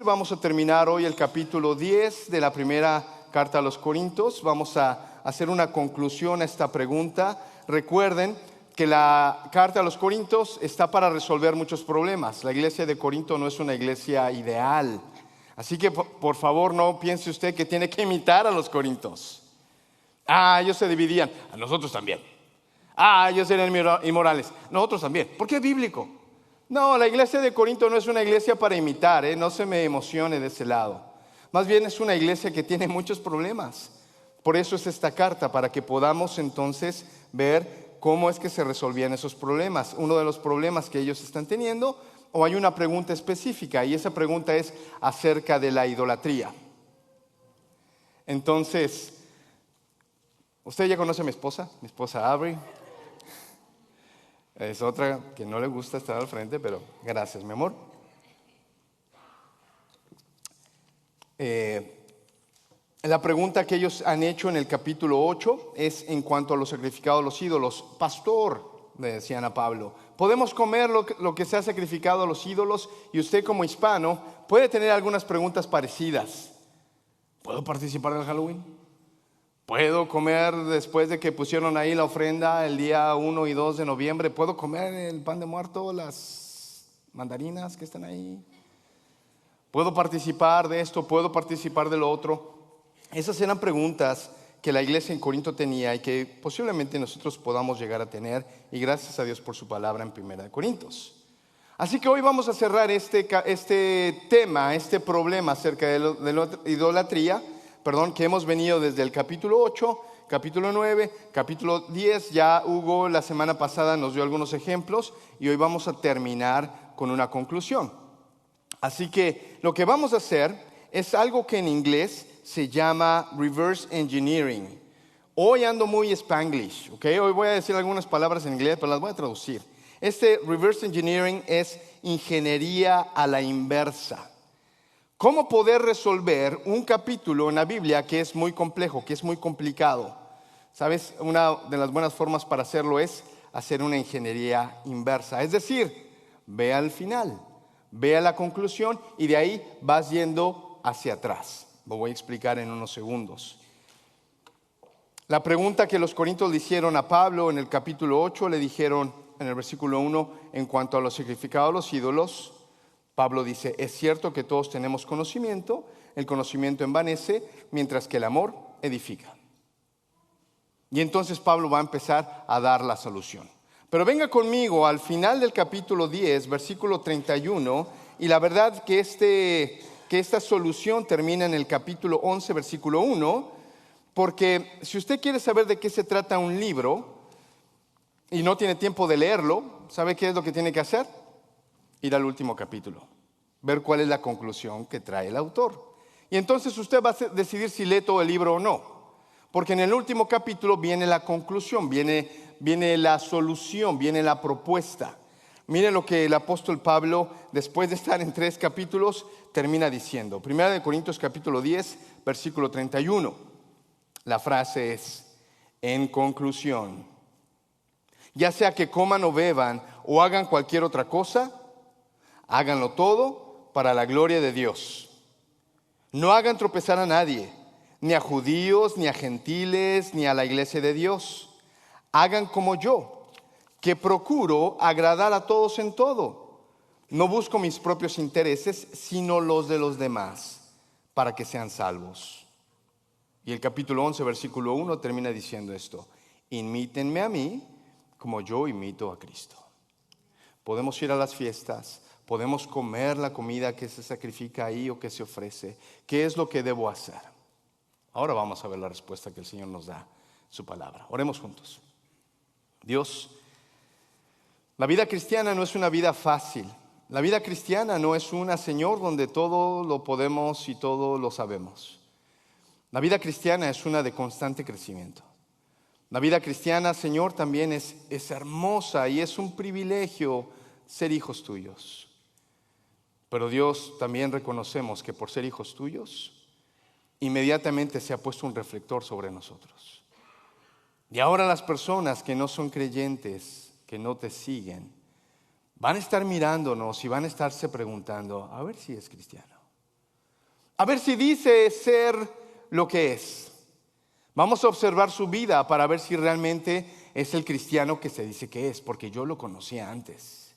Vamos a terminar hoy el capítulo 10 de la primera carta a los Corintios. Vamos a hacer una conclusión a esta pregunta. Recuerden que la carta a los Corintios está para resolver muchos problemas. La iglesia de Corinto no es una iglesia ideal. Así que por favor no piense usted que tiene que imitar a los Corintios. Ellos se dividían, a nosotros también. Ellos eran inmorales, nosotros también. ¿Por qué es bíblico? No, la iglesia de Corinto no es una iglesia para imitar, no se me emocione de ese lado. Más bien es una iglesia que tiene muchos problemas. Por eso es esta carta, para que podamos entonces ver cómo es que se resolvían esos problemas. Uno de los problemas que ellos están teniendo, o hay una pregunta específica, y esa pregunta es acerca de la idolatría. Entonces, usted ya conoce a mi esposa Avery. Es otra que no le gusta estar al frente, pero gracias, mi amor. La pregunta que ellos han hecho en el capítulo 8 es en cuanto a los sacrificados a los ídolos. Pastor, le decían a Pablo, ¿podemos comer lo que se ha sacrificado a los ídolos? Y usted como hispano puede tener algunas preguntas parecidas. ¿Puedo participar del Halloween? ¿Puedo comer después de que pusieron ahí la ofrenda el día 1 y 2 de noviembre? ¿Puedo comer el pan de muerto, las mandarinas que están ahí? ¿Puedo participar de esto? ¿Puedo participar de lo otro? Esas eran preguntas que la iglesia en Corinto tenía y que posiblemente nosotros podamos llegar a tener, y gracias a Dios por su palabra en 1 Corintios. Así que hoy vamos a cerrar este tema, este problema acerca de la idolatría, que hemos venido desde el capítulo 8, capítulo 9, capítulo 10. Ya Hugo la semana pasada nos dio algunos ejemplos y hoy vamos a terminar con una conclusión. Así que lo que vamos a hacer es algo que en inglés se llama reverse engineering. Hoy ando muy Spanglish, Hoy voy a decir algunas palabras en inglés, pero las voy a traducir. Este reverse engineering es ingeniería a la inversa. ¿Cómo poder resolver un capítulo en la Biblia que es muy complejo, que es muy complicado? ¿Sabes? Una de las buenas formas para hacerlo es hacer una ingeniería inversa. Es decir, ve al final, ve a la conclusión y de ahí vas yendo hacia atrás. Lo voy a explicar en unos segundos. La pregunta que los corintios le hicieron a Pablo en el capítulo 8, le dijeron en el versículo 1, en cuanto a los sacrificados a los ídolos, Pablo dice, es cierto que todos tenemos conocimiento, el conocimiento envanece, mientras que el amor edifica. Y entonces Pablo va a empezar a dar la solución. Pero venga conmigo al final del capítulo 10, versículo 31, y la verdad que esta solución termina en el capítulo 11, versículo 1, porque si usted quiere saber de qué se trata un libro y no tiene tiempo de leerlo, ¿sabe qué es lo que tiene que hacer? Ir al último capítulo, ver cuál es la conclusión que trae el autor. Y entonces usted va a decidir si lee todo el libro o no, porque en el último capítulo viene la conclusión, viene la solución, viene la propuesta. Mire lo que el apóstol Pablo, después de estar en 3 capítulos, termina diciendo. 1 Corintios capítulo 10, versículo 31. La frase es, en conclusión, ya sea que coman o beban o hagan cualquier otra cosa, háganlo todo para la gloria de Dios. No hagan tropezar a nadie, ni a judíos, ni a gentiles, ni a la iglesia de Dios. Hagan como yo, que procuro agradar a todos en todo. No busco mis propios intereses, sino los de los demás, para que sean salvos. Y el capítulo 11, versículo 1 termina diciendo esto. Imítenme a mí, como yo imito a Cristo. Podemos ir a las fiestas, podemos comer la comida que se sacrifica ahí o que se ofrece. ¿Qué es lo que debo hacer? Ahora vamos a ver la respuesta que el Señor nos da en su palabra. Oremos juntos. Dios, la vida cristiana no es una vida fácil. La vida cristiana no es una, Señor, donde todo lo podemos y todo lo sabemos. La vida cristiana es una de constante crecimiento. La vida cristiana, Señor, también es hermosa y es un privilegio ser hijos tuyos. Pero Dios, también reconocemos que por ser hijos tuyos, inmediatamente se ha puesto un reflector sobre nosotros. Y ahora las personas que no son creyentes, que no te siguen, van a estar mirándonos y van a estarse preguntando, a ver si es cristiano. A ver si dice ser lo que es. Vamos a observar su vida para ver si realmente es el cristiano que se dice que es, porque yo lo conocía antes.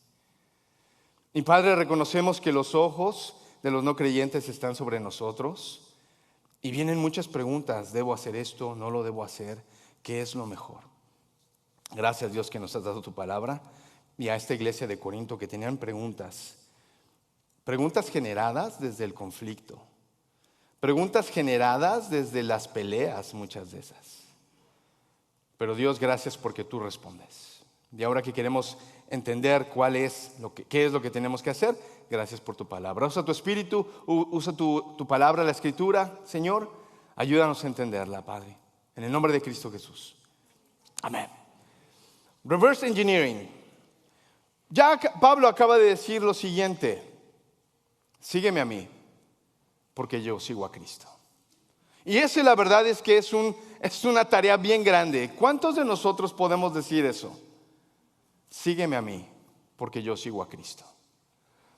Y Padre, reconocemos que los ojos de los no creyentes están sobre nosotros y vienen muchas preguntas. ¿Debo hacer esto? ¿No lo debo hacer? ¿Qué es lo mejor? Gracias, Dios, que nos has dado tu palabra, y a esta iglesia de Corinto que tenían preguntas generadas desde el conflicto, preguntas generadas desde las peleas, muchas de esas. Pero Dios, gracias porque tú respondes. Y ahora que queremos entender qué es lo que tenemos que hacer, gracias por tu palabra. Usa tu espíritu, usa tu palabra, la escritura, Señor. Ayúdanos a entenderla, Padre. En el nombre de Cristo Jesús. Amén. Reverse engineering. Ya Pablo acaba de decir lo siguiente: sígueme a mí, porque yo sigo a Cristo. Y esa, la verdad, es que es una tarea bien grande. ¿Cuántos de nosotros podemos decir eso? Sígueme a mí, porque yo sigo a Cristo.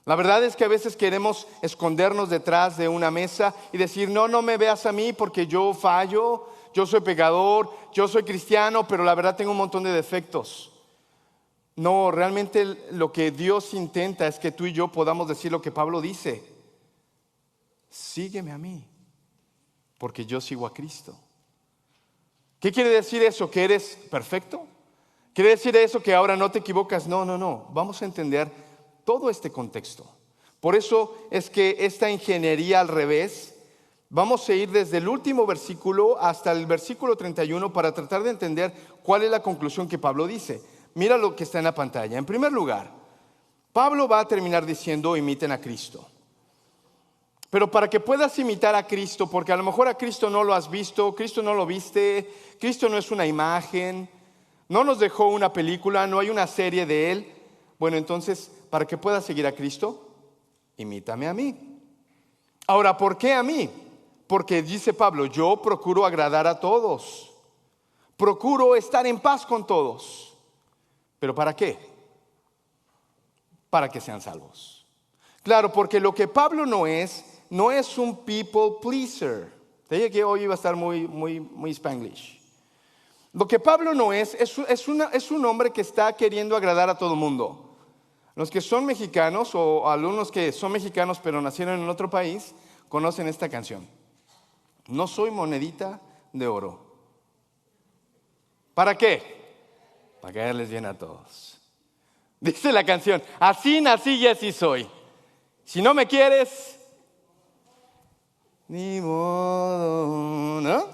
La verdad es que a veces queremos escondernos detrás de una mesa y decir, no me veas a mí porque yo fallo, yo soy pecador, yo soy cristiano, pero la verdad tengo un montón de defectos. No, realmente lo que Dios intenta es que tú y yo podamos decir lo que Pablo dice: sígueme a mí, porque yo sigo a Cristo. ¿Qué quiere decir eso? ¿Que eres perfecto? ¿Quiere decir eso que ahora no te equivocas? No. Vamos a entender todo este contexto. Por eso es que esta ingeniería al revés, vamos a ir desde el último versículo hasta el versículo 31 para tratar de entender cuál es la conclusión que Pablo dice. Mira lo que está en la pantalla. En primer lugar, Pablo va a terminar diciendo: imiten a Cristo. Pero para que puedas imitar a Cristo, porque a lo mejor a Cristo no lo has visto, Cristo no lo viste, Cristo no es una imagen, no nos dejó una película, no hay una serie de Él. Bueno, entonces, para que puedas seguir a Cristo, imítame a mí. Ahora, ¿por qué a mí? Porque dice Pablo, yo procuro agradar a todos, procuro estar en paz con todos. ¿Pero para qué? Para que sean salvos. Claro, porque lo que Pablo no es un people pleaser. Te dije que hoy iba a estar muy Spanglish. Lo que Pablo no es un hombre que está queriendo agradar a todo el mundo. Los que son mexicanos o algunos que son mexicanos pero nacieron en otro país conocen esta canción. No soy monedita de oro. ¿Para qué? Para caerles bien a todos. Dice la canción: así nací y así soy. Si no me quieres, ni modo, ¿no?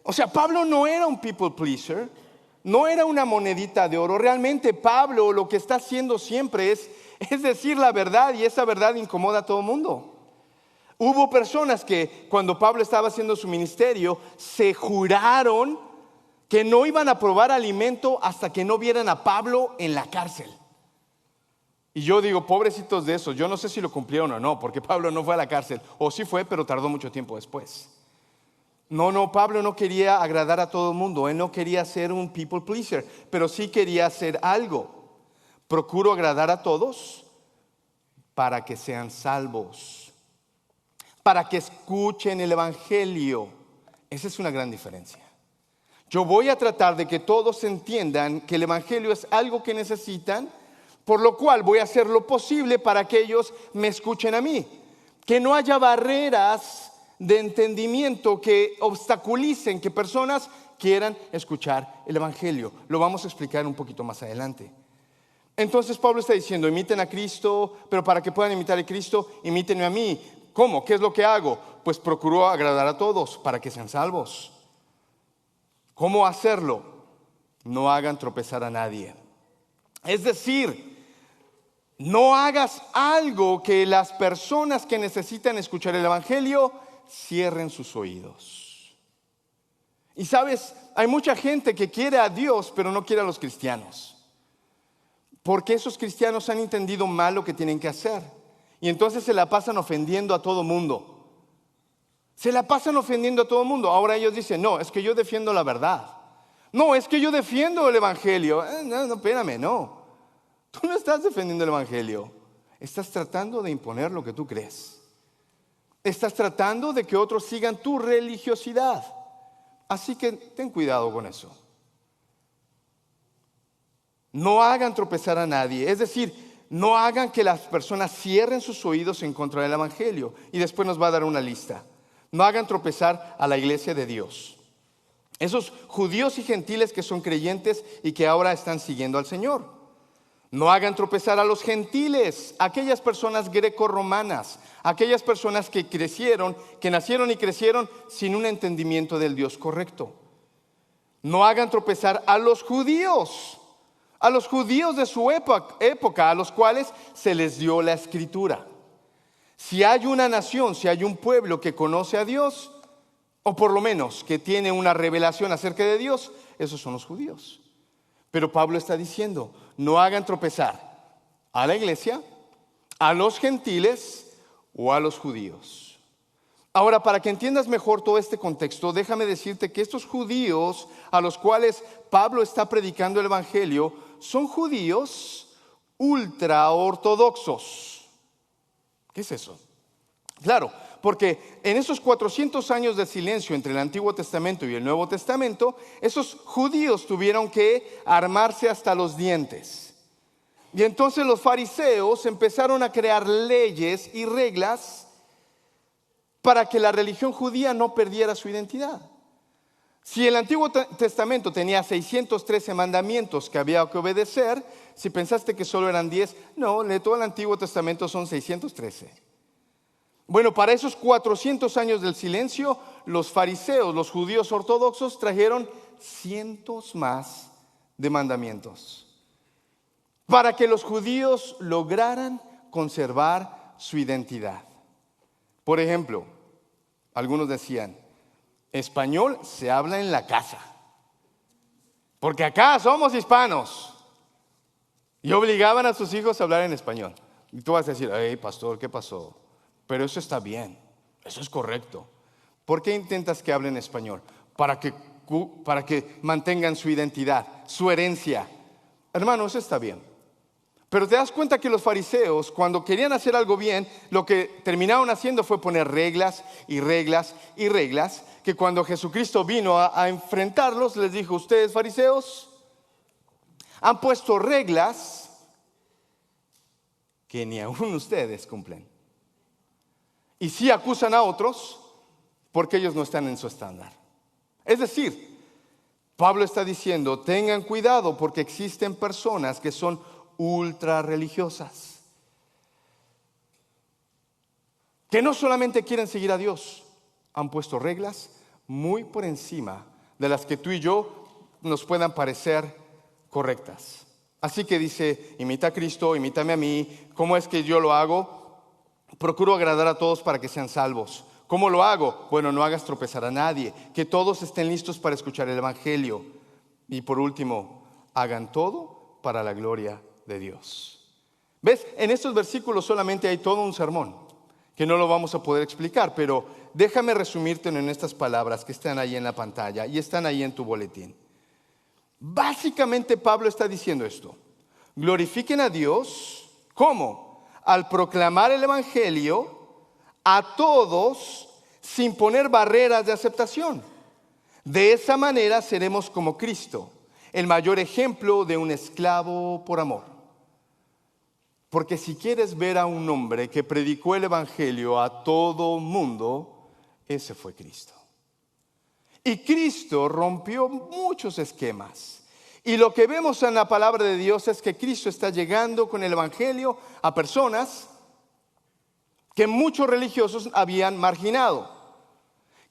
O sea, Pablo no era un people pleaser, no era una monedita de oro. Realmente Pablo lo que está haciendo siempre es decir la verdad, y esa verdad incomoda a todo el mundo. Hubo personas que cuando Pablo estaba haciendo su ministerio se juraron que no iban a probar alimento hasta que no vieran a Pablo en la cárcel. Y yo digo, pobrecitos de esos. Yo no sé si lo cumplieron o no, porque Pablo no fue a la cárcel, o sí fue, pero tardó mucho tiempo después. No, Pablo no quería agradar a todo el mundo. Él no quería ser un people pleaser, pero sí quería hacer algo. Procuro agradar a todos para que sean salvos, para que escuchen el evangelio. Esa es una gran diferencia. Yo voy a tratar de que todos entiendan que el evangelio es algo que necesitan, por lo cual voy a hacer lo posible para que ellos me escuchen a mí. Que no haya barreras de entendimiento que obstaculicen que personas quieran escuchar el evangelio. Lo vamos a explicar un poquito más adelante. Entonces Pablo está diciendo: imiten a Cristo, pero para que puedan imitar a Cristo, imítenme a mí. ¿Cómo? ¿Qué es lo que hago? Pues procuro agradar a todos para que sean salvos. ¿Cómo hacerlo? No hagan tropezar a nadie. Es decir, no hagas algo que las personas que necesitan escuchar el evangelio cierren sus oídos. Y sabes, hay mucha gente que quiere a Dios pero no quiere a los cristianos, porque esos cristianos han entendido mal lo que tienen que hacer, y entonces se la pasan ofendiendo a todo mundo. Se la pasan ofendiendo a todo el mundo. Ahora ellos dicen: no, es que yo defiendo la verdad. No, es que yo defiendo el evangelio. No, espérame, no. Tú no estás defendiendo el evangelio. Estás tratando de imponer lo que tú crees. Estás tratando de que otros sigan tu religiosidad. Así que ten cuidado con eso. No hagan tropezar a nadie. Es decir, no hagan que las personas cierren sus oídos en contra del evangelio. Y después nos va a dar una lista. No hagan tropezar a la iglesia de Dios. Esos judíos y gentiles que son creyentes y que ahora están siguiendo al Señor. No hagan tropezar a los gentiles, aquellas personas greco-romanas, aquellas personas que nacieron y crecieron sin un entendimiento del Dios correcto. No hagan tropezar a los judíos de su época, a los cuales se les dio la Escritura. Si hay una nación, si hay un pueblo que conoce a Dios, o por lo menos que tiene una revelación acerca de Dios, esos son los judíos. Pero Pablo está diciendo, no hagan tropezar a la iglesia, a los gentiles o a los judíos. Ahora, para que entiendas mejor todo este contexto, déjame decirte que estos judíos a los cuales Pablo está predicando el evangelio son judíos ultra ortodoxos. ¿Qué es eso? Claro, porque en esos 400 años de silencio entre el Antiguo Testamento y el Nuevo Testamento, esos judíos tuvieron que armarse hasta los dientes. Y entonces los fariseos empezaron a crear leyes y reglas para que la religión judía no perdiera su identidad. Si el Antiguo Testamento tenía 613 mandamientos que había que obedecer, si pensaste que solo eran 10, no, de todo el Antiguo Testamento son 613. Bueno, para esos 400 años del silencio, los fariseos, los judíos ortodoxos, trajeron cientos más de mandamientos para que los judíos lograran conservar su identidad. Por ejemplo, algunos decían, español se habla en la casa, porque acá somos hispanos. Y obligaban a sus hijos a hablar en español. Y tú vas a decir, hey, pastor, ¿qué pasó? Pero eso está bien, eso es correcto. ¿Por qué intentas que hablen español? Para que mantengan su identidad, su herencia. Hermano, eso está bien. Pero te das cuenta que los fariseos, cuando querían hacer algo bien, lo que terminaron haciendo fue poner reglas y reglas y reglas, que cuando Jesucristo vino a enfrentarlos, les dijo, ustedes fariseos han puesto reglas que ni aún ustedes cumplen. Y sí acusan a otros porque ellos no están en su estándar. Es decir, Pablo está diciendo, tengan cuidado porque existen personas que son ultra religiosas, que no solamente quieren seguir a Dios, han puesto reglas muy por encima de las que tú y yo nos puedan parecer correctas. Así que dice, imita a Cristo, imítame a mí. ¿Cómo es que yo lo hago? Procuro agradar a todos para que sean salvos. ¿Cómo lo hago? Bueno, no hagas tropezar a nadie. Que todos estén listos para escuchar el evangelio. Y por último, hagan todo para la gloria de Dios. ¿Ves? En estos versículos solamente hay todo un sermón que no lo vamos a poder explicar, pero déjame resumirte en estas palabras que están ahí en la pantalla y están ahí en tu boletín. Básicamente Pablo está diciendo esto: glorifiquen a Dios. ¿Cómo? Al proclamar el evangelio a todos sin poner barreras de aceptación. De esa manera seremos como Cristo, el mayor ejemplo de un esclavo por amor. Porque si quieres ver a un hombre que predicó el evangelio a todo mundo, ese fue Cristo. Y Cristo rompió muchos esquemas. Y lo que vemos en la palabra de Dios es que Cristo está llegando con el evangelio a personas que muchos religiosos habían marginado,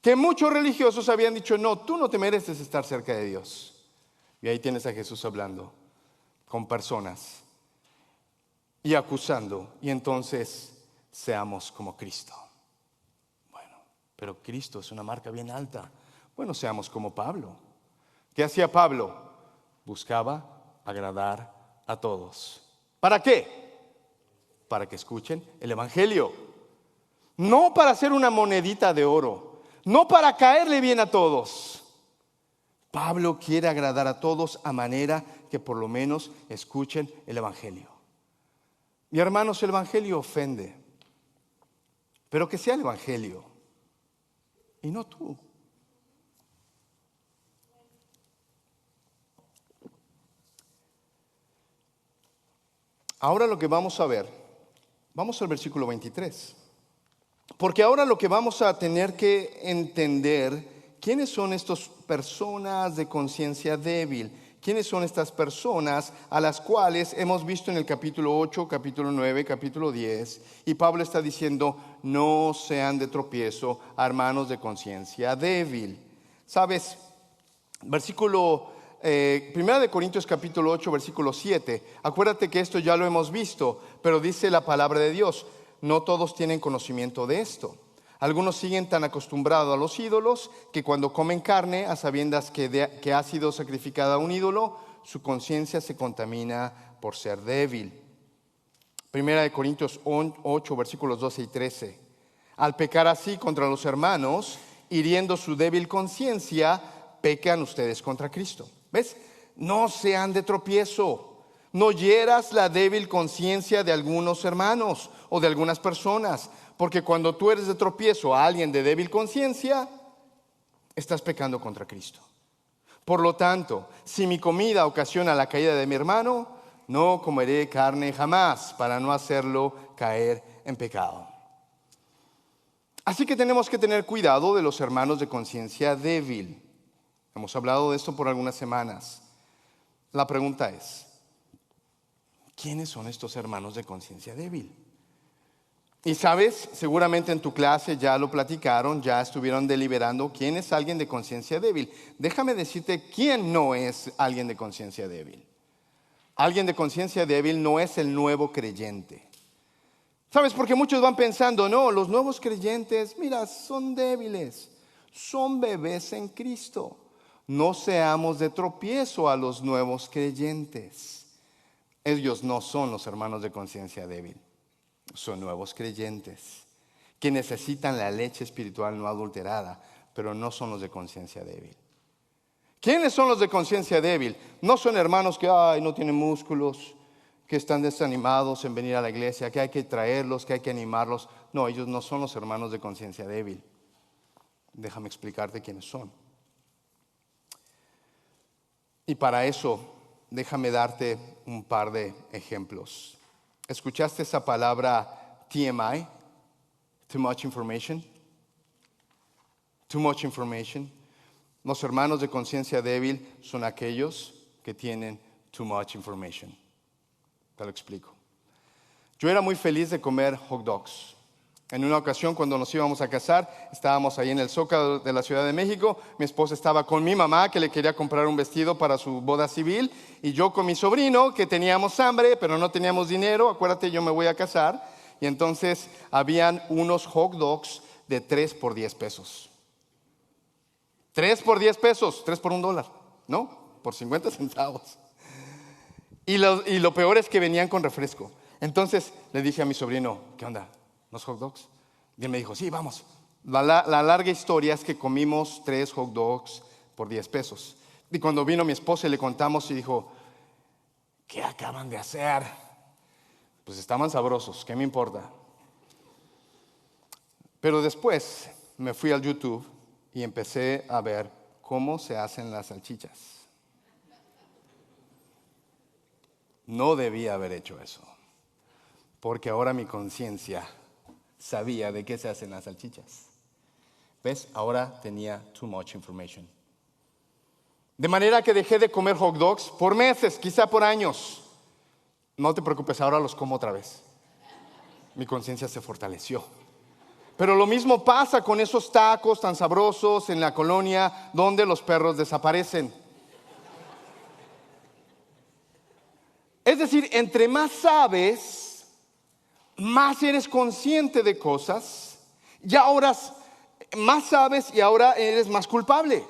que muchos religiosos habían dicho, no, tú no te mereces estar cerca de Dios. Y ahí tienes a Jesús hablando con personas y acusando, y entonces seamos como Cristo. Bueno, pero Cristo es una marca bien alta. Bueno, seamos como Pablo. ¿Qué hacía Pablo? Buscaba agradar a todos. ¿Para qué? Para que escuchen el evangelio. No para hacer una monedita de oro, no para caerle bien a todos. Pablo quiere agradar a todos a manera que por lo menos escuchen el evangelio. Y hermanos, el evangelio ofende. pero que sea el Evangelio y no tú. Ahora lo que vamos a ver, vamos al versículo 23. Porque ahora lo que vamos a tener que entender, ¿quiénes son estas personas de conciencia débil? ¿Quiénes son estas personas a las cuales hemos visto en el capítulo 8, capítulo 9, capítulo 10? Y Pablo está diciendo, no sean de tropiezo, hermanos de conciencia débil. ¿Sabes? Versículo 1 de Corintios capítulo 8, versículo 7. Acuérdate que esto ya lo hemos visto, pero dice la palabra de Dios, no todos tienen conocimiento de esto. Algunos siguen tan acostumbrados a los ídolos que cuando comen carne, a sabiendas que ha sido sacrificada a un ídolo, su conciencia se contamina por ser débil. 1 de Corintios 8, versículos 12 y 13. Al pecar así contra los hermanos, hiriendo su débil conciencia, pecan ustedes contra Cristo. ¿Ves? No sean de tropiezo. No hieras la débil conciencia de algunos hermanos o de algunas personas, porque cuando tú eres de tropiezo a alguien de débil conciencia, estás pecando contra Cristo. Por lo tanto, si mi comida ocasiona la caída de mi hermano, no comeré carne jamás para no hacerlo caer en pecado. Así que tenemos que tener cuidado de los hermanos de conciencia débil. Hemos hablado de esto por algunas semanas. La pregunta es, ¿quiénes son estos hermanos de conciencia débil? Y sabes, seguramente en tu clase ya lo platicaron, ya estuvieron deliberando quién es alguien de conciencia débil. Déjame decirte quién no es alguien de conciencia débil. Alguien de conciencia débil no es el nuevo creyente. ¿Sabes? Porque muchos van pensando, no, los nuevos creyentes, mira, son débiles, son bebés en Cristo. No seamos de tropiezo a los nuevos creyentes. Ellos no son los hermanos de conciencia débil, son nuevos creyentes que necesitan la leche espiritual no adulterada, pero no son los de conciencia débil. ¿Quiénes son los de conciencia débil? No son hermanos que no tienen músculos, que están desanimados en venir a la iglesia, que hay que traerlos, que hay que animarlos. No, ellos no son los hermanos de conciencia débil. Déjame explicarte quiénes son. Y para eso, déjame darte un par de ejemplos. ¿Escuchaste esa palabra TMI? Too much information. Too much information. Los hermanos de conciencia débil son aquellos que tienen too much information. Te lo explico. Yo era muy feliz de comer hot dogs. En una ocasión, cuando nos íbamos a casar, estábamos ahí en el Zócalo de la Ciudad de México. Mi esposa estaba con mi mamá, que le quería comprar un vestido para su boda civil. Y yo con mi sobrino, que teníamos hambre, pero no teníamos dinero. Acuérdate, yo me voy a casar. Y entonces habían unos hot dogs de 3 por 10 pesos. 3 por 10 pesos, 3 por $1, ¿no? Por 50 centavos. Y lo peor es que venían con refresco. Entonces le dije a mi sobrino, ¿qué onda? ¿Los hot dogs? Y él me dijo, sí, vamos. La larga historia es que comimos 3 hot dogs por 10 pesos. Y cuando vino mi esposa y le contamos y dijo, ¿qué acaban de hacer? Pues estaban sabrosos, ¿qué me importa? Pero después me fui al YouTube y empecé a ver cómo se hacen las salchichas. No debía haber hecho eso, porque ahora mi conciencia sabía de qué se hacen las salchichas. ¿Ves? Ahora tenía too much information. De manera que dejé de comer hot dogs por meses, quizá por años. No te preocupes, ahora los como otra vez. Mi conciencia se fortaleció. Pero lo mismo pasa con esos tacos tan sabrosos en la colonia donde los perros desaparecen. Es decir, entre más sabes, más eres consciente de cosas, y ahora más sabes y ahora eres más culpable.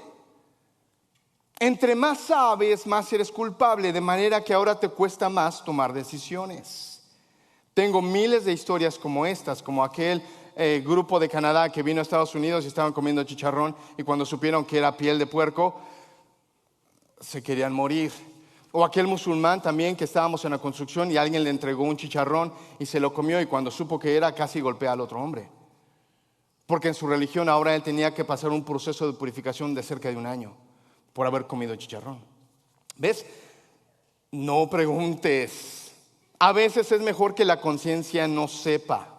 Entre más sabes, más eres culpable, de manera que ahora te cuesta más tomar decisiones. Tengo miles de historias como estas, como aquel grupo de Canadá que vino a Estados Unidos y estaban comiendo chicharrón, y cuando supieron que era piel de puerco, se querían morir. O aquel musulmán también que estábamos en la construcción y alguien le entregó un chicharrón y se lo comió, y cuando supo que era, casi golpea al otro hombre. porque en su religión ahora él tenía que pasar un proceso de purificación de cerca de 1 año por haber comido chicharrón. ¿Ves? No preguntes. A veces es mejor que la conciencia no sepa.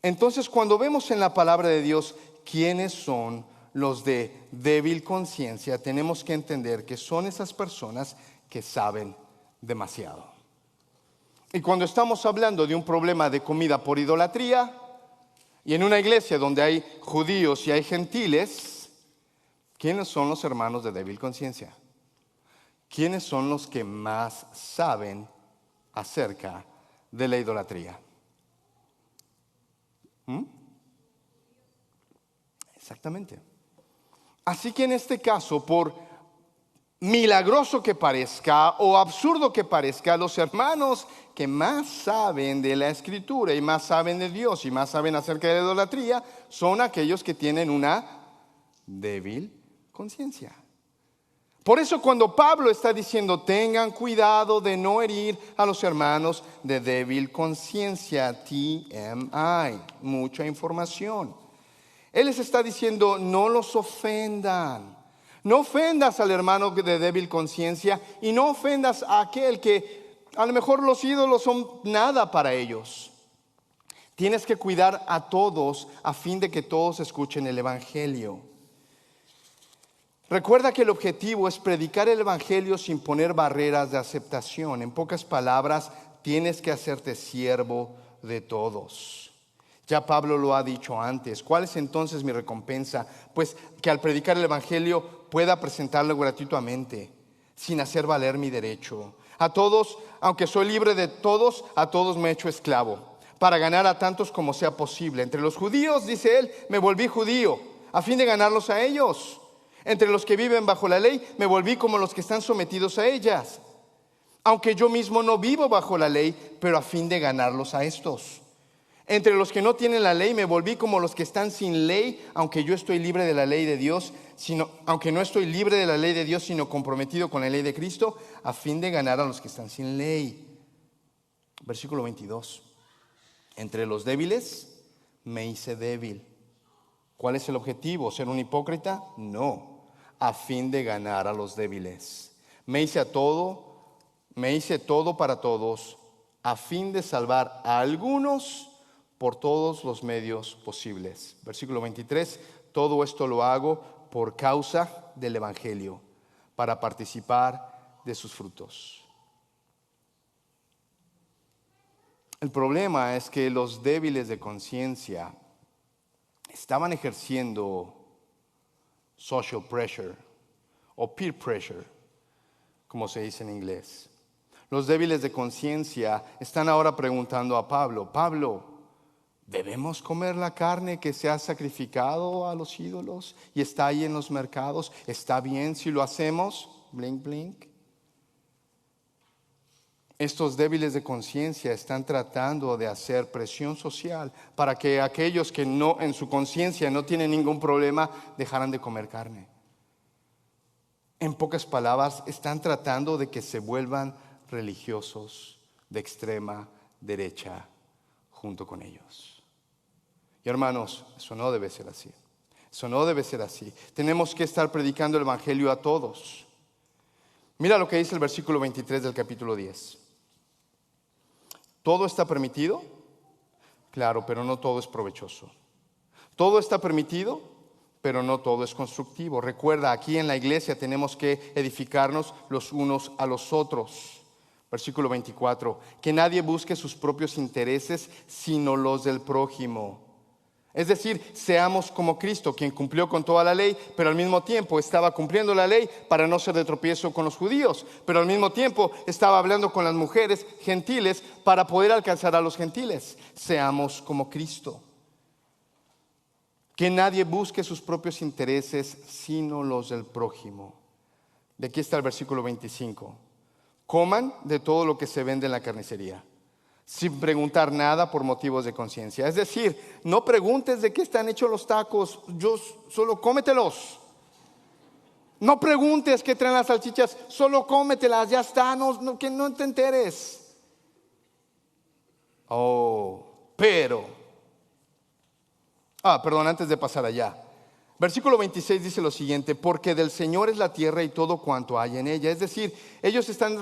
Entonces, cuando vemos en la palabra de Dios quiénes son los de débil conciencia, tenemos que entender que son esas personas que saben demasiado. Y cuando estamos hablando de un problema de comida por idolatría, y en una iglesia donde hay judíos y hay gentiles, ¿quiénes son los hermanos de débil conciencia? ¿Quiénes son los que más saben acerca de la idolatría? Exactamente. Así que en este caso, por milagroso que parezca o absurdo que parezca, los hermanos que más saben de la Escritura y más saben de Dios y más saben acerca de la idolatría son aquellos que tienen una débil conciencia. Por eso cuando Pablo está diciendo tengan cuidado de no herir a los hermanos de débil conciencia, TMI, mucha información. Él les está diciendo no los ofendan. No ofendas al hermano de débil conciencia y no ofendas a aquel que a lo mejor los ídolos son nada para ellos. Tienes que cuidar a todos a fin de que todos escuchen el evangelio. Recuerda que el objetivo es predicar el evangelio sin poner barreras de aceptación. En pocas palabras, tienes que hacerte siervo de todos. Ya Pablo lo ha dicho antes. ¿Cuál es entonces mi recompensa? Pues que al predicar el evangelio pueda presentarlo gratuitamente, sin hacer valer mi derecho. A todos, aunque soy libre de todos, a todos me he hecho esclavo, para ganar a tantos como sea posible. Entre los judíos, dice él, me volví judío, a fin de ganarlos a ellos. Entre los que viven bajo la ley, me volví como los que están sometidos a ellas. Aunque yo mismo no vivo bajo la ley, pero a fin de ganarlos a estos. Entre los que no tienen la ley, me volví como los que están sin ley, aunque yo estoy libre de la ley de Dios, aunque no estoy libre de la ley de Dios, sino comprometido con la ley de Cristo, a fin de ganar a los que están sin ley. Versículo 22. Entre los débiles, me hice débil. ¿Cuál es el objetivo? ¿Ser un hipócrita? No. A fin de ganar a los débiles. Me hice todo para todos, a fin de salvar a algunos por todos los medios posibles. Versículo 23, todo esto lo hago por causa del evangelio, para participar de sus frutos. El problema es que los débiles de conciencia estaban ejerciendo social pressure o peer pressure, como se dice en inglés. Los débiles de conciencia están ahora preguntando a Pablo, Pablo, ¿debemos comer la carne que se ha sacrificado a los ídolos y está ahí en los mercados? ¿Está bien si lo hacemos? Blink, blink. Estos débiles de conciencia están tratando de hacer presión social para que aquellos que no en su conciencia no tienen ningún problema dejaran de comer carne. En pocas palabras, están tratando de que se vuelvan religiosos de extrema derecha junto con ellos. Y hermanos, eso no debe ser así. Eso no debe ser así. Tenemos que estar predicando el evangelio a todos. Mira lo que dice el versículo 23 del capítulo 10. ¿Todo está permitido? Claro, pero no todo es provechoso. Todo está permitido, pero no todo es constructivo. Recuerda, aquí en la iglesia tenemos que edificarnos los unos a los otros. Versículo 24, que nadie busque sus propios intereses, sino los del prójimo. Es decir, seamos como Cristo, quien cumplió con toda la ley, pero al mismo tiempo estaba cumpliendo la ley para no ser de tropiezo con los judíos, pero al mismo tiempo estaba hablando con las mujeres gentiles para poder alcanzar a los gentiles. Seamos como Cristo. Que nadie busque sus propios intereses, sino los del prójimo. De aquí está el versículo 25. Coman de todo lo que se vende en la carnicería, sin preguntar nada por motivos de conciencia. Es decir, no preguntes de qué están hechos los tacos, solo cómetelos. No preguntes qué traen las salchichas, solo cómetelas, ya está, que no te enteres. Pero Perdón, antes de pasar allá. Versículo 26 dice lo siguiente: porque del Señor es la tierra y todo cuanto hay en ella. Es decir, ellos están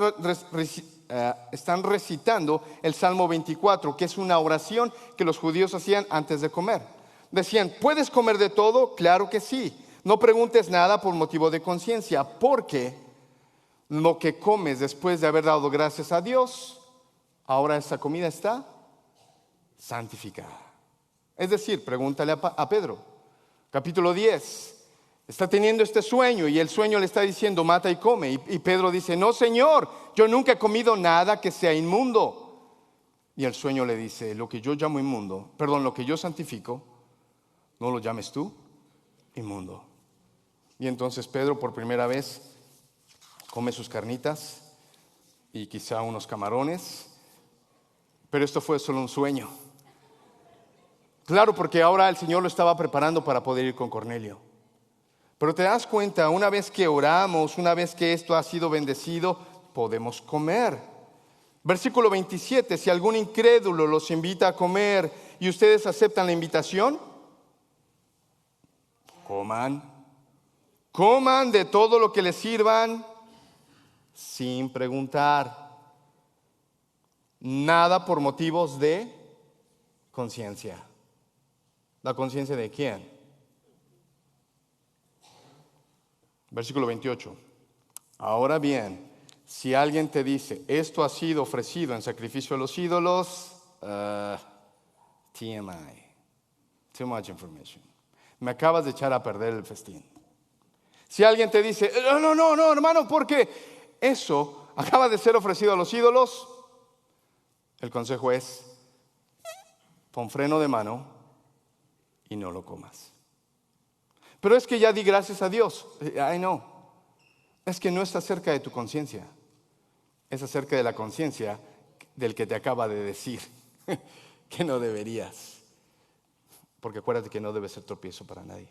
recitando el Salmo 24, que es una oración que los judíos hacían antes de comer. Decían: ¿puedes comer de todo? Claro que sí. No preguntes nada por motivo de conciencia, porque lo que comes después de haber dado gracias a Dios, ahora esa comida está santificada. Es decir, pregúntale a Pedro, capítulo 10. Está teniendo este sueño y el sueño le está diciendo: mata y come. Y Pedro dice: no, Señor, yo nunca he comido nada que sea inmundo. Y el sueño le dice: lo que yo llamo inmundo, lo que yo santifico, no lo llames tú inmundo. Y entonces Pedro por primera vez come sus carnitas y quizá unos camarones, pero esto fue solo un sueño. Claro, porque ahora el Señor lo estaba preparando para poder ir con Cornelio. Pero te das cuenta, una vez que oramos, una vez que esto ha sido bendecido, podemos comer. Versículo 27, si algún incrédulo los invita a comer y ustedes aceptan la invitación, coman de todo lo que les sirvan sin preguntar. Nada por motivos de conciencia. ¿La conciencia de quién? Versículo 28. Ahora bien, si alguien te dice: esto ha sido ofrecido en sacrificio a los ídolos, TMI, too much information. Me acabas de echar a perder el festín. Si alguien te dice: no, hermano, porque eso acaba de ser ofrecido a los ídolos, el consejo es: pon freno de mano y no lo comas. Pero es que ya di gracias a Dios. Ay, no. Es que no está cerca de tu conciencia. Es acerca de la conciencia del que te acaba de decir que no deberías. Porque acuérdate que no debe ser tropiezo para nadie.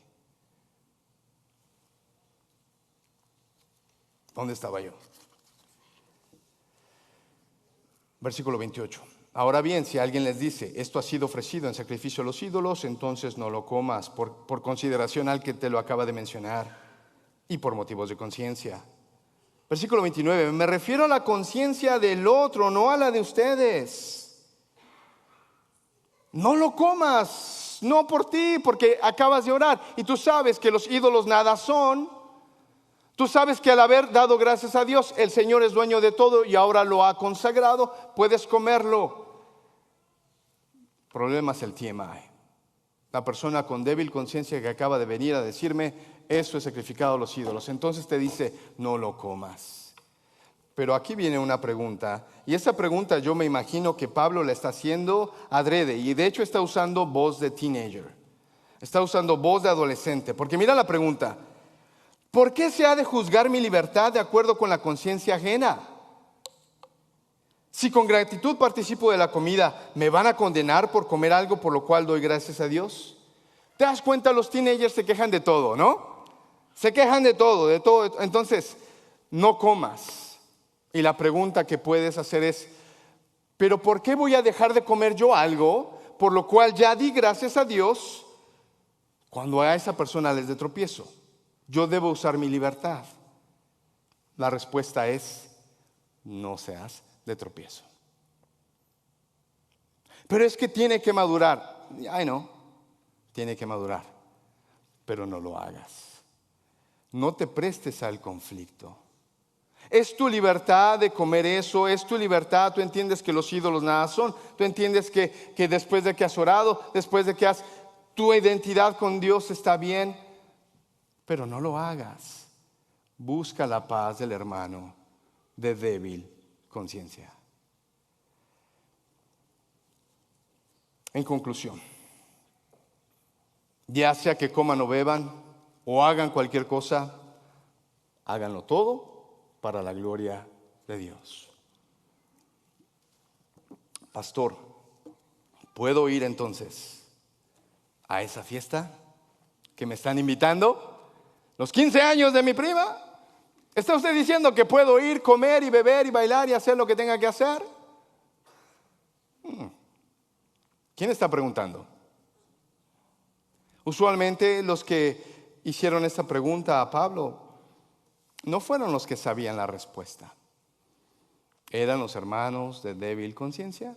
¿Dónde estaba yo? Versículo 28. Ahora bien, si alguien les dice: esto ha sido ofrecido en sacrificio a los ídolos, entonces no lo comas por consideración al que te lo acaba de mencionar y por motivos de conciencia. Versículo 29. Me refiero a la conciencia del otro, no a la de ustedes. No lo comas, no por ti, porque acabas de orar y tú sabes que los ídolos nada son. Tú sabes que al haber dado gracias a Dios, el Señor es dueño de todo y ahora lo ha consagrado, puedes comerlo. El problema es el TMI. La persona con débil conciencia que acaba de venir a decirme: eso es sacrificado a los ídolos. Entonces te dice: no lo comas. Pero aquí viene una pregunta, y esa pregunta yo me imagino que Pablo la está haciendo adrede, y de hecho está usando voz de teenager, está usando voz de adolescente, porque mira la pregunta: ¿por qué se ha de juzgar mi libertad de acuerdo con la conciencia ajena? Si con gratitud participo de la comida, ¿me van a condenar por comer algo por lo cual doy gracias a Dios? ¿Te das cuenta? Los teenagers se quejan de todo, ¿no? Se quejan de todo. Entonces, no comas. Y la pregunta que puedes hacer es: ¿pero por qué voy a dejar de comer yo algo por lo cual ya di gracias a Dios cuando a esa persona les dé tropiezo? Yo debo usar mi libertad. La respuesta es: no seas de tropiezo. Pero es que tiene que madurar. Ay, no, tiene que madurar, pero no lo hagas. No te prestes al conflicto. Es tu libertad de comer eso, es tu libertad. Tú entiendes que los ídolos nada son. Tú entiendes que después de que has orado, después de que tu identidad con Dios está bien, pero no lo hagas. Busca la paz del hermano de débil conciencia. En conclusión, ya sea que coman o beban o hagan cualquier cosa, háganlo todo para la gloria de Dios. Pastor, ¿puedo ir entonces a esa fiesta que me están invitando? ¿Los 15 años de mi prima? ¿Está usted diciendo que puedo ir, comer y beber y bailar y hacer lo que tenga que hacer? ¿Quién está preguntando? Usualmente los que hicieron esta pregunta a Pablo no fueron los que sabían la respuesta. Eran los hermanos de débil conciencia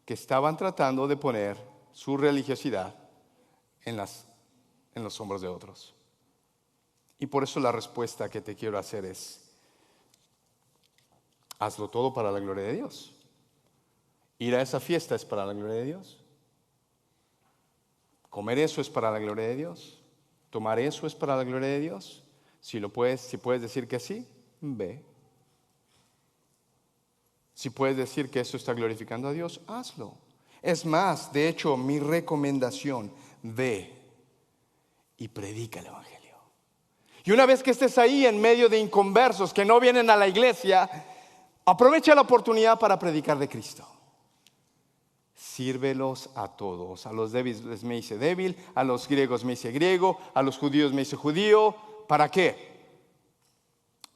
que estaban tratando de poner su religiosidad en los hombros de otros. Y por eso la respuesta que te quiero hacer es: hazlo todo para la gloria de Dios. Ir a esa fiesta es para la gloria de Dios. Comer eso es para la gloria de Dios. Tomar eso es para la gloria de Dios. Si puedes decir que sí, ve. Si puedes decir que eso está glorificando a Dios, hazlo. Es más, de hecho, mi recomendación: ve y predica el evangelio. Y una vez que estés ahí en medio de inconversos que no vienen a la iglesia, aprovecha la oportunidad para predicar de Cristo. Sírvelos a todos. A los débiles me hice débil, a los griegos me hice griego, a los judíos me hice judío. ¿Para qué?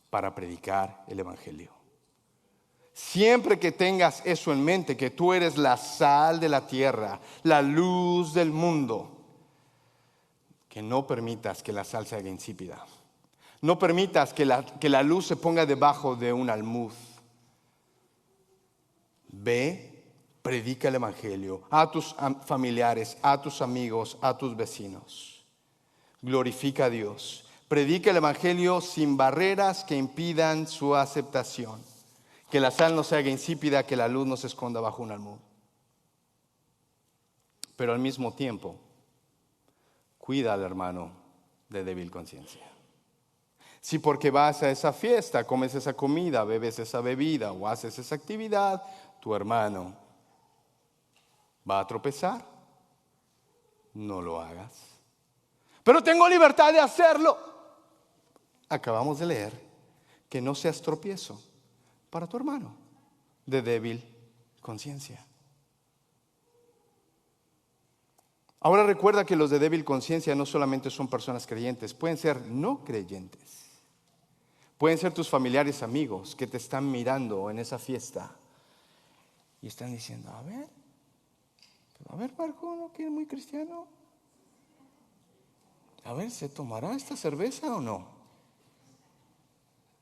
Para predicar el evangelio. Siempre que tengas eso en mente, que tú eres la sal de la tierra, la luz del mundo, que no permitas que la sal se haga insípida. No permitas que la luz se ponga debajo de un almud. Ve, predica el evangelio a tus familiares, a tus amigos, a tus vecinos. Glorifica a Dios. Predica el evangelio sin barreras que impidan su aceptación. Que la sal no se haga insípida, que la luz no se esconda bajo un almud. Pero al mismo tiempo, cuida al hermano de débil conciencia. Si porque vas a esa fiesta, comes esa comida, bebes esa bebida o haces esa actividad, tu hermano va a tropezar, no lo hagas. Pero tengo libertad de hacerlo. Acabamos de leer que no seas tropiezo para tu hermano de débil conciencia. Ahora recuerda que los de débil conciencia no solamente son personas creyentes, pueden ser no creyentes. Pueden ser tus familiares, amigos que te están mirando en esa fiesta y están diciendo: a ver, Marco, ¿no que es muy cristiano? A ver, ¿se tomará esta cerveza o no?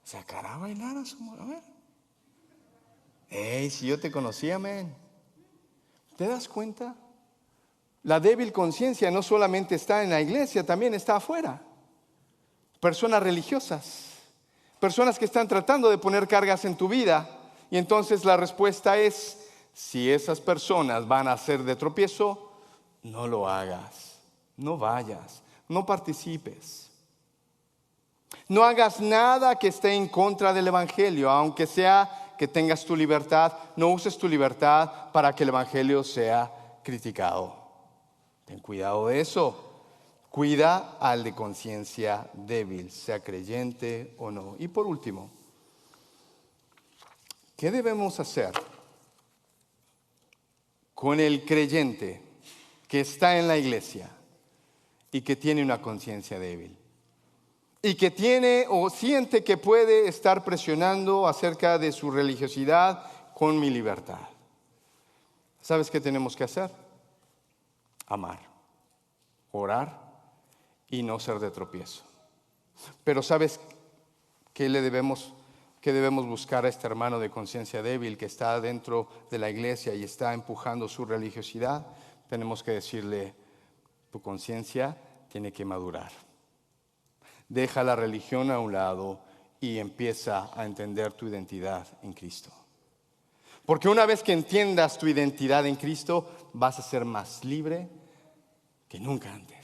¿Sacará a bailar a su mujer? A ver. Hey, si yo te conocía, men. ¿Te das cuenta? La débil conciencia no solamente está en la iglesia, también está afuera. Personas religiosas, personas que están tratando de poner cargas en tu vida. Y entonces la respuesta es: si esas personas van a ser de tropiezo, no lo hagas, no vayas, no participes. No hagas nada que esté en contra del evangelio, aunque sea que tengas tu libertad. No uses tu libertad para que el evangelio sea criticado. Ten cuidado de eso. Cuida al de conciencia débil, sea creyente o no. Y por último, ¿qué debemos hacer con el creyente que está en la iglesia y que tiene una conciencia débil? Y que tiene o siente que puede estar presionando acerca de su religiosidad con mi libertad. ¿Sabes qué tenemos que hacer? Amar, orar y no ser de tropiezo. Pero ¿sabes qué debemos buscar a este hermano de conciencia débil que está dentro de la iglesia y está empujando su religiosidad? Tenemos que decirle: tu conciencia tiene que madurar. Deja la religión a un lado y empieza a entender tu identidad en Cristo. Porque una vez que entiendas tu identidad en Cristo, vas a ser más libre que nunca antes.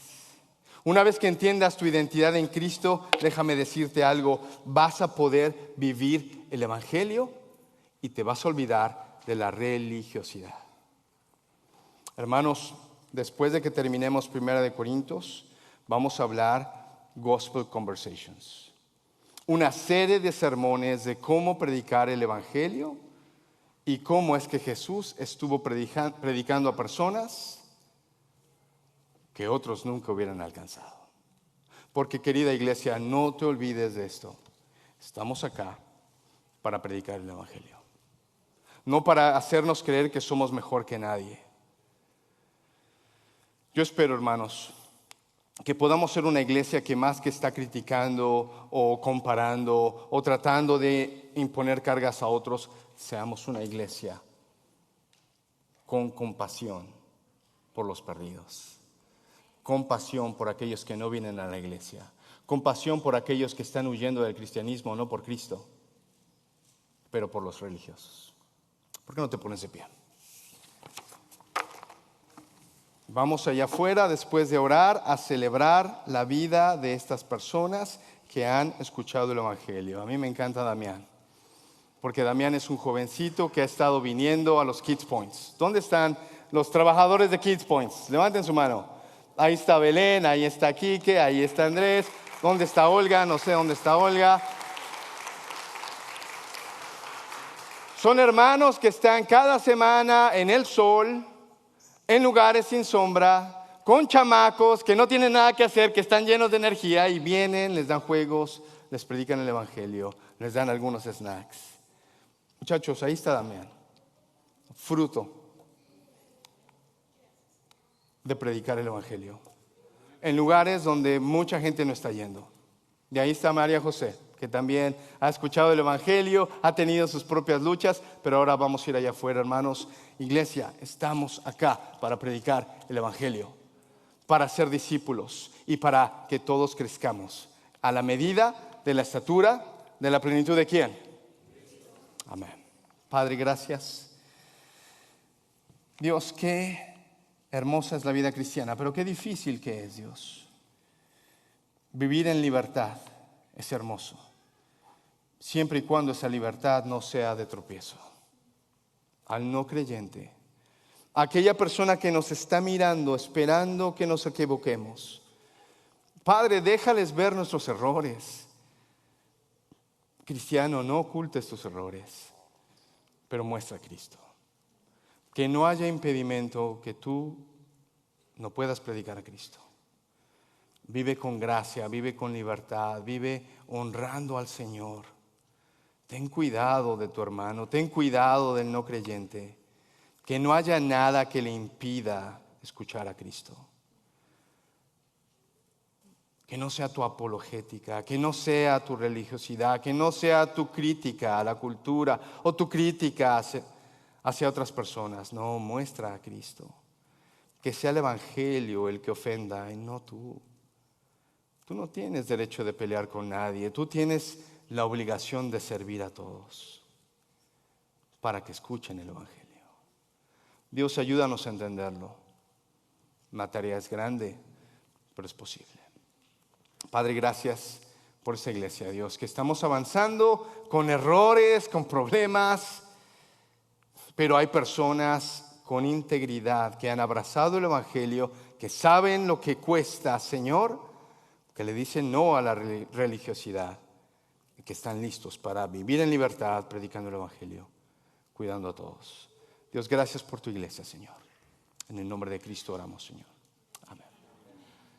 Una vez que entiendas tu identidad en Cristo, déjame decirte algo: vas a poder vivir el evangelio y te vas a olvidar de la religiosidad. Hermanos, después de que terminemos 1 Corintios, vamos a hablar Gospel Conversations, una serie de sermones de cómo predicar el evangelio y cómo es que Jesús estuvo predicando a personas que otros nunca hubieran alcanzado. Porque, querida iglesia, no te olvides de esto: estamos acá para predicar el evangelio, no para hacernos creer que somos mejor que nadie. Yo espero, hermanos, que podamos ser una iglesia que más que está criticando o comparando o tratando de imponer cargas a otros, seamos una iglesia con compasión por los perdidos, compasión por aquellos que no vienen a la iglesia, compasión por aquellos que están huyendo del cristianismo, no por Cristo, pero por los religiosos. ¿Por qué no te pones de pie? Vamos allá afuera, después de orar, a celebrar la vida de estas personas que han escuchado el Evangelio. A mí me encanta Damián, porque Damián es un jovencito que ha estado viniendo a los Kids Points. ¿Dónde están los trabajadores de Kids Points? Levanten su mano. Ahí está Belén, ahí está Quique, ahí está Andrés. ¿Dónde está Olga? No sé dónde está Olga. Son hermanos que están cada semana en el sol, en lugares sin sombra, con chamacos que no tienen nada que hacer, que están llenos de energía y vienen, les dan juegos, les predican el Evangelio, les dan algunos snacks. Muchachos, ahí está Damián, fruto de predicar el Evangelio, en lugares donde mucha gente no está yendo. De ahí está María José, que también ha escuchado el Evangelio, ha tenido sus propias luchas, pero ahora vamos a ir allá afuera, hermanos. Iglesia, estamos acá para predicar el Evangelio, para ser discípulos y para que todos crezcamos a la medida de la estatura de la plenitud de ¿quién? Amén. Padre, gracias. Dios, qué hermosa es la vida cristiana, pero qué difícil que es, Dios. Vivir en libertad es hermoso, siempre y cuando esa libertad no sea de tropiezo. Al no creyente, aquella persona que nos está mirando, esperando que nos equivoquemos, Padre, déjales ver nuestros errores. Cristiano, no ocultes tus errores, pero muestra a Cristo. Que no haya impedimento que tú no puedas predicar a Cristo. Vive con gracia, vive con libertad, vive honrando al Señor. Ten cuidado de tu hermano, ten cuidado del no creyente. Que no haya nada que le impida escuchar a Cristo. Que no sea tu apologética, que no sea tu religiosidad, que no sea tu crítica a la cultura o tu crítica hacia otras personas. No, muestra a Cristo. Que sea el Evangelio el que ofenda y no tú. Tú no tienes derecho de pelear con nadie. Tú tienes la obligación de servir a todos para que escuchen el Evangelio. Dios, ayúdanos a entenderlo. La tarea es grande, pero es posible. Padre, gracias por esta iglesia, Dios, que estamos avanzando con errores, con problemas, pero hay personas con integridad que han abrazado el Evangelio, que saben lo que cuesta, Señor, que le dicen no a la religiosidad, y que están listos para vivir en libertad, predicando el Evangelio, cuidando a todos. Dios, gracias por tu iglesia, Señor. En el nombre de Cristo oramos, Señor.